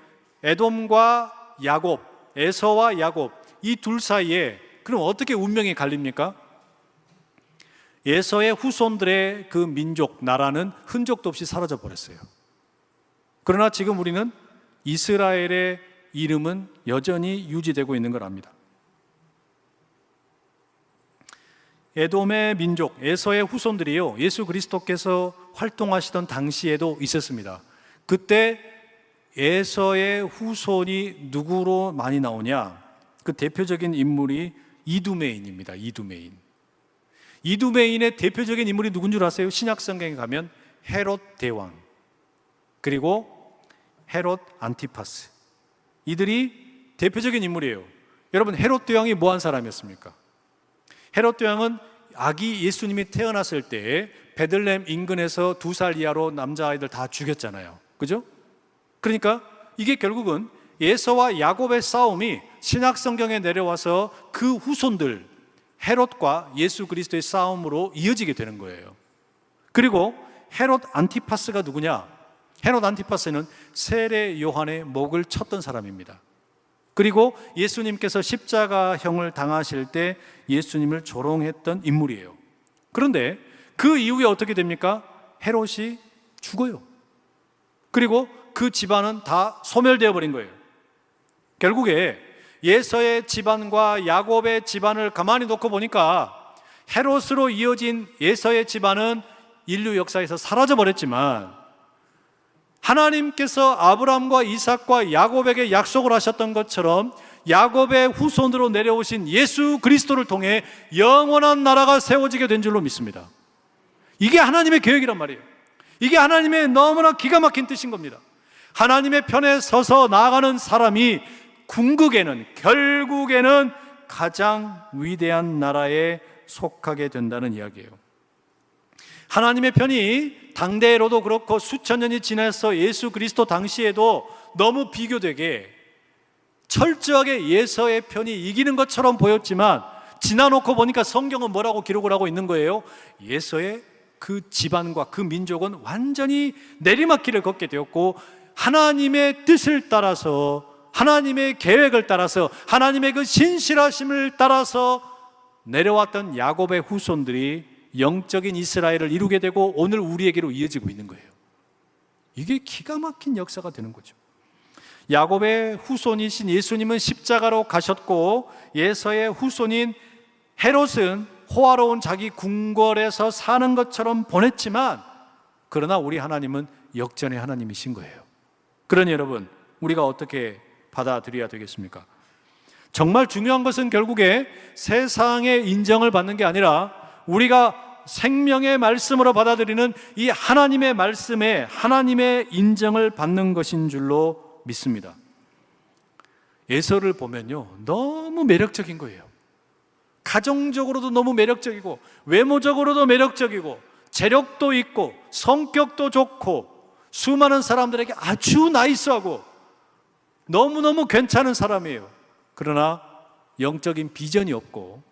Speaker 1: 에돔과 야곱, 에서와 야곱, 이 둘 사이에 그럼 어떻게 운명이 갈립니까? 에서의 후손들의 그 민족, 나라는 흔적도 없이 사라져 버렸어요. 그러나 지금 우리는 이스라엘의 이름은 여전히 유지되고 있는 걸 압니다. 에돔의 민족, 에서의 후손들이요, 예수 그리스도께서 활동하시던 당시에도 있었습니다. 그때 에서의 후손이 누구로 많이 나오냐? 그 대표적인 인물이 이두메인입니다. 이두메인의 대표적인 인물이 누군 줄 아세요? 신약 성경에 가면 헤롯 대왕, 그리고 헤롯 안티파스, 이들이 대표적인 인물이에요. 여러분, 헤롯 대왕이 뭐한 사람이었습니까? 헤롯 대왕은 아기 예수님이 태어났을 때 베들레헴 인근에서 2살 이하로 남자아이들 다 죽였잖아요. 그죠? 그러니까 이게 결국은 에서와 야곱의 싸움이 신약 성경에 내려와서 그 후손들 헤롯과 예수 그리스도의 싸움으로 이어지게 되는 거예요. 그리고 헤롯 안티파스가 누구냐? 헤롯 안티파스는 세례 요한의 목을 쳤던 사람입니다. 그리고 예수님께서 십자가형을 당하실 때 예수님을 조롱했던 인물이에요. 그런데 그 이후에 어떻게 됩니까? 헤롯이 죽어요. 그리고 그 집안은 다 소멸되어 버린 거예요. 결국에 예서의 집안과 야곱의 집안을 가만히 놓고 보니까 헤롯으로 이어진 예서의 집안은 인류 역사에서 사라져 버렸지만, 하나님께서 아브라함과 이삭과 야곱에게 약속을 하셨던 것처럼 야곱의 후손으로 내려오신 예수 그리스도를 통해 영원한 나라가 세워지게 된 줄로 믿습니다. 이게 하나님의 계획이란 말이에요. 이게 하나님의 너무나 기가 막힌 뜻인 겁니다. 하나님의 편에 서서 나아가는 사람이 결국에는 가장 위대한 나라에 속하게 된다는 이야기예요. 하나님의 편이 당대로도 그렇고 수천 년이 지나서 예수 그리스도 당시에도 너무 비교되게 철저하게 예서의 편이 이기는 것처럼 보였지만, 지나놓고 보니까 성경은 뭐라고 기록을 하고 있는 거예요? 예서의 그 집안과 그 민족은 완전히 내리막길을 걷게 되었고, 하나님의 뜻을 따라서, 하나님의 계획을 따라서, 하나님의 그 신실하심을 따라서 내려왔던 야곱의 후손들이 영적인 이스라엘을 이루게 되고 오늘 우리에게로 이어지고 있는 거예요. 이게 기가 막힌 역사가 되는 거죠. 야곱의 후손이신 예수님은 십자가로 가셨고, 예서의 후손인 헤롯은 호화로운 자기 궁궐에서 사는 것처럼 보냈지만, 그러나 우리 하나님은 역전의 하나님이신 거예요. 그러니 여러분, 우리가 어떻게 받아들여야 되겠습니까? 정말 중요한 것은 결국에 세상의 인정을 받는 게 아니라 우리가 생명의 말씀으로 받아들이는 이 하나님의 말씀에 하나님의 인정을 받는 것인 줄로 믿습니다. 예서를 보면요, 너무 매력적인 거예요. 가정적으로도 너무 매력적이고, 외모적으로도 매력적이고, 재력도 있고, 성격도 좋고, 수많은 사람들에게 아주 나이스하고 너무너무 괜찮은 사람이에요. 그러나 영적인 비전이 없고,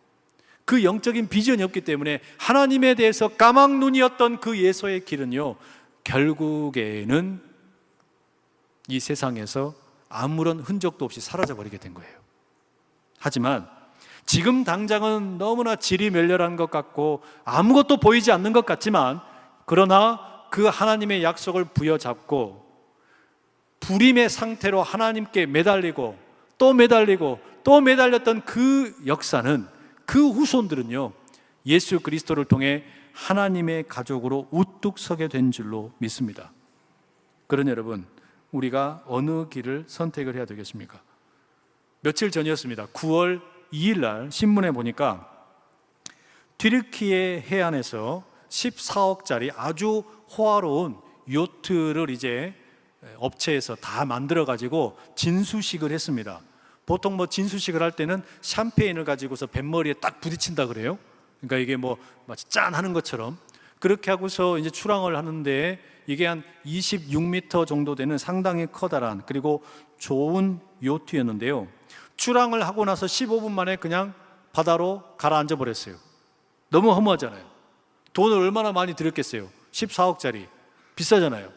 Speaker 1: 그 영적인 비전이 없기 때문에 하나님에 대해서 까막눈이었던 그 예서의 길은요, 결국에는 이 세상에서 아무런 흔적도 없이 사라져버리게 된 거예요. 하지만 지금 당장은 너무나 질이 멸렬한 것 같고 아무것도 보이지 않는 것 같지만, 그러나 그 하나님의 약속을 부여잡고 불임의 상태로 하나님께 매달리고 또 매달리고 또 매달렸던 그 역사는, 그 후손들은요, 예수 그리스도를 통해 하나님의 가족으로 우뚝 서게 된 줄로 믿습니다. 그러니 여러분, 우리가 어느 길을 선택을 해야 되겠습니까? 며칠 전이었습니다. 9월 2일 날 신문에 보니까 튀르키예 해안에서 14억짜리 아주 호화로운 요트를 이제 업체에서 다 만들어 가지고 진수식을 했습니다. 보통 진수식을 할 때는 샴페인을 가지고서 뱃머리에 딱 부딪힌다 그래요. 그러니까 이게 마치 짠 하는 것처럼 그렇게 하고서 이제 출항을 하는데, 이게 한 26m 정도 되는 상당히 커다란 그리고 좋은 요트였는데요. 출항을 하고 나서 15분 만에 그냥 바다로 가라앉아 버렸어요. 너무 허무하잖아요. 돈을 얼마나 많이 들였겠어요. 14억짜리 비싸잖아요.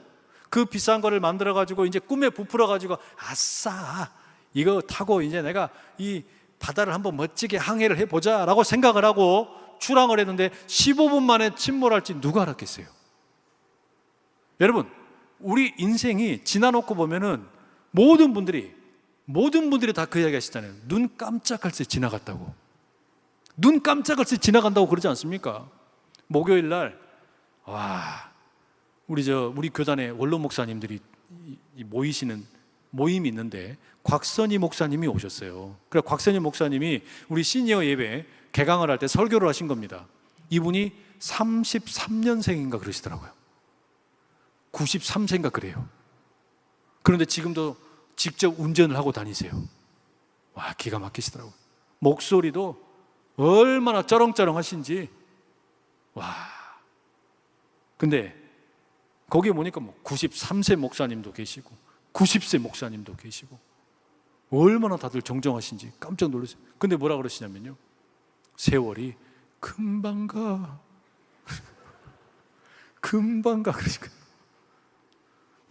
Speaker 1: 그 비싼 거를 만들어 가지고 이제 꿈에 부풀어 가지고, 아싸, 이거 타고 이제 내가 이 바다를 한번 멋지게 항해를 해보자 라고 생각을 하고 출항을 했는데 15분 만에 침몰할지 누가 알았겠어요? 여러분, 우리 인생이 지나놓고 보면은 모든 분들이 다 그 이야기 하시잖아요. 눈 깜짝할 새 지나갔다고. 눈 깜짝할 새 지나간다고 그러지 않습니까? 목요일 날, 우리 교단의 원로 목사님들이 모이시는 모임이 있는데 곽선희 목사님이 오셨어요. 그래, 곽선희 목사님이 우리 시니어 예배 개강을 할 때 설교를 하신 겁니다. 이분이 33년생인가 그러시더라고요. 93세인가 그래요. 그런데 지금도 직접 운전을 하고 다니세요. 와, 기가 막히시더라고요. 목소리도 얼마나 쩌렁쩌렁 하신지. 와. 근데 거기에 보니까 93세 목사님도 계시고 90세 목사님도 계시고 얼마나 다들 정정하신지 깜짝 놀랐어요. 근데 뭐라 그러시냐면요, 세월이 금방 가 금방 가 그러니까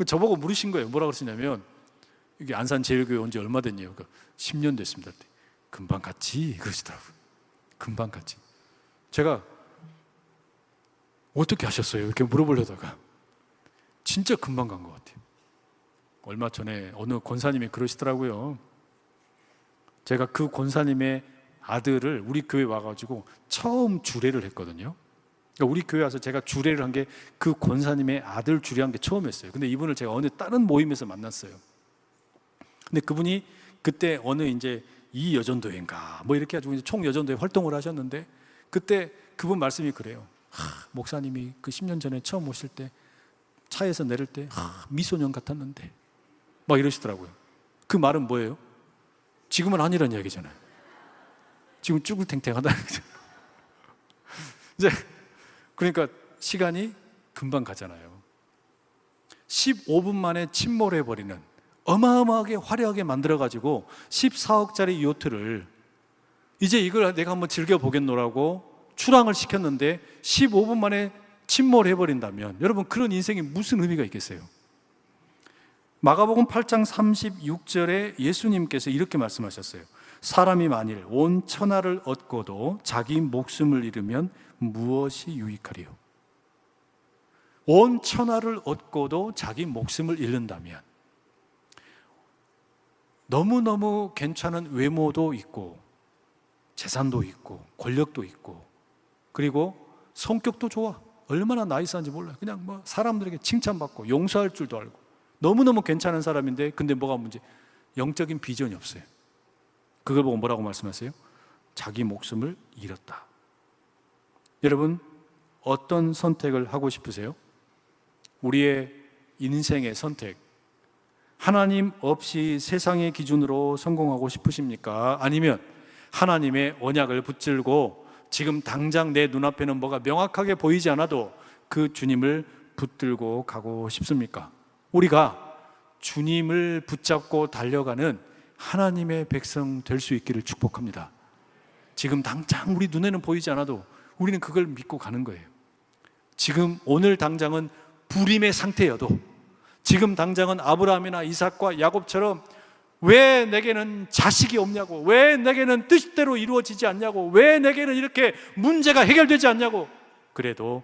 Speaker 1: 저보고 물으신 거예요. 뭐라 그러시냐면, 이게 안산제일교회 온 지 얼마 됐냐고. 10년 됐습니다. 금방 갔지 그러시더라고요. 금방 갔지. 제가 어떻게 하셨어요? 이렇게 물어보려다가 진짜 금방 간 것 같아요. 얼마 전에 어느 권사님이 그러시더라고요. 제가 그 권사님의 아들을 우리 교회 와가지고 처음 주례를 했거든요. 그러니까 우리 교회 와서 제가 주례를 한 게 그 권사님의 아들 주례한 게 처음이었어요. 근데 이분을 제가 어느 다른 모임에서 만났어요. 근데 그분이 그때 어느 이제 이 여전도회인가 뭐 이렇게 해가지고 총 여전도회 활동을 하셨는데, 그때 그분 말씀이 그래요. 목사님이 그 10년 전에 처음 오실 때 차에서 내릴 때 미소년 같았는데 막 이러시더라고요. 그 말은 뭐예요? 지금은 아니란 이야기잖아요. 지금 쭈글탱탱하다는 거죠. 이제 그러니까 시간이 금방 가잖아요. 15분 만에 침몰해버리는, 어마어마하게 화려하게 만들어가지고 14억짜리 요트를 이제 이걸 내가 한번 즐겨보겠노라고 출항을 시켰는데 15분 만에 침몰해버린다면 여러분, 그런 인생이 무슨 의미가 있겠어요? 마가복음 8장 36절에 예수님께서 이렇게 말씀하셨어요. 사람이 만일 온 천하를 얻고도 자기 목숨을 잃으면 무엇이 유익하리요? 온 천하를 얻고도 자기 목숨을 잃는다면, 너무너무 괜찮은 외모도 있고 재산도 있고 권력도 있고 그리고 성격도 좋아, 얼마나 나이스한지 몰라요. 그냥 뭐 사람들에게 칭찬받고 용서할 줄도 알고 너무너무 괜찮은 사람인데, 근데 뭐가 문제? 영적인 비전이 없어요. 그걸 보고 뭐라고 말씀하세요? 자기 목숨을 잃었다. 여러분, 어떤 선택을 하고 싶으세요? 우리의 인생의 선택, 하나님 없이 세상의 기준으로 성공하고 싶으십니까? 아니면 하나님의 언약을 붙들고 지금 당장 내 눈앞에는 뭐가 명확하게 보이지 않아도 그 주님을 붙들고 가고 싶습니까? 우리가 주님을 붙잡고 달려가는 하나님의 백성 될 수 있기를 축복합니다. 지금 당장 우리 눈에는 보이지 않아도 우리는 그걸 믿고 가는 거예요. 지금 오늘 당장은 불임의 상태여도, 지금 당장은 아브라함이나 이삭과 야곱처럼 왜 내게는 자식이 없냐고, 왜 내게는 뜻대로 이루어지지 않냐고, 왜 내게는 이렇게 문제가 해결되지 않냐고, 그래도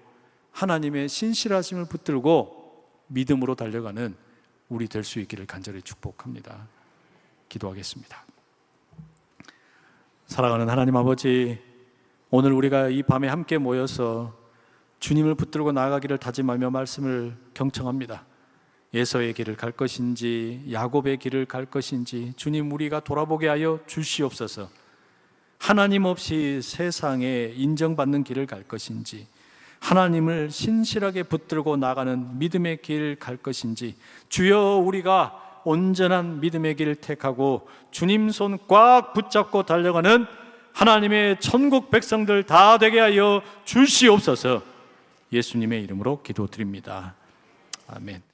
Speaker 1: 하나님의 신실하심을 붙들고 믿음으로 달려가는 우리 될 수 있기를 간절히 축복합니다. 기도하겠습니다. 사랑하는 하나님 아버지, 오늘 우리가 이 밤에 함께 모여서 주님을 붙들고 나아가기를 다짐하며 말씀을 경청합니다. 에서의 길을 갈 것인지 야곱의 길을 갈 것인지 주님, 우리가 돌아보게 하여 주시옵소서. 하나님 없이 세상에 인정받는 길을 갈 것인지, 하나님을 신실하게 붙들고 나가는 믿음의 길 갈 것인지, 주여, 우리가 온전한 믿음의 길을 택하고 주님 손 꽉 붙잡고 달려가는 하나님의 천국 백성들 다 되게 하여 주시옵소서. 예수님의 이름으로 기도드립니다. 아멘.